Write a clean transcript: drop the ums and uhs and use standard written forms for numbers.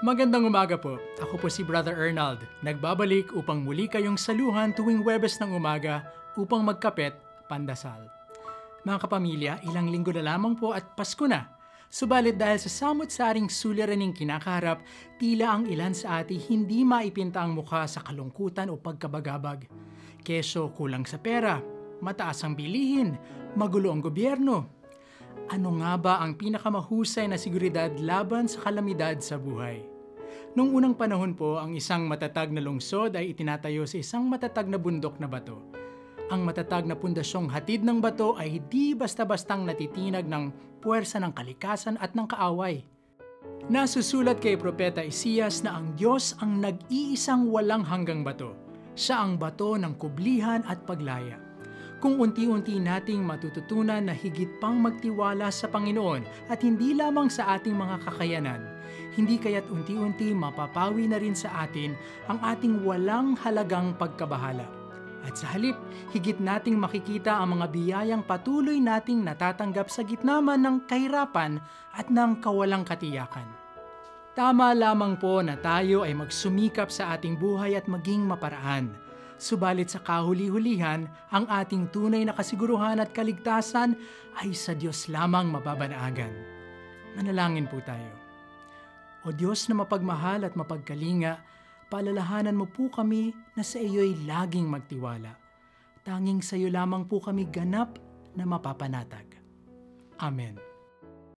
Magandang umaga po. Ako po si Brother Arnold. Nagbabalik upang muli kayong saluhan tuwing Huwebes ng umaga upang magkapet, pandasal. Mga kapamilya, ilang linggo na lamang po at Pasko na. Subalit dahil sa samot-saring suliraning kinakaharap, tila ang ilan sa atin hindi maipinta ang mukha sa kalungkutan o pagkabagabag. Keso kulang sa pera, mataas ang bilihin, magulo ang gobyerno. Ano nga ba ang pinakamahusay na seguridad laban sa kalamidad sa buhay? Noong unang panahon po, ang isang matatag na lungsod ay itinatayo sa isang matatag na bundok na bato. Ang matatag na pundasyong hatid ng bato ay di basta-bastang natitinag ng puwersa ng kalikasan at ng kaaway. Nasusulat kay Propeta Isias na ang Diyos ang nag-iisang walang hanggang bato. Siya ang bato ng kublihan at paglaya. Kung unti-unti nating matututunan na higit pang magtiwala sa Panginoon at hindi lamang sa ating mga kakayanan, hindi kaya't unti-unti mapapawi na rin sa atin ang ating walang halagang pagkabahala. At sa halip, higit nating makikita ang mga biyayang patuloy nating natatanggap sa gitna man ng kahirapan at ng kawalang katiyakan. Tama lamang po na tayo ay magsumikap sa ating buhay at maging maparaan. Subalit sa kahuli-hulihan, ang ating tunay na kasiguruhan at kaligtasan ay sa Diyos lamang mababanaagan. Manalangin po tayo. O Diyos na mapagmahal at mapagkalinga, paalalahanan mo po kami na sa iyo'y laging magtiwala. Tanging sa iyo lamang po kami ganap na mapapanatag. Amen.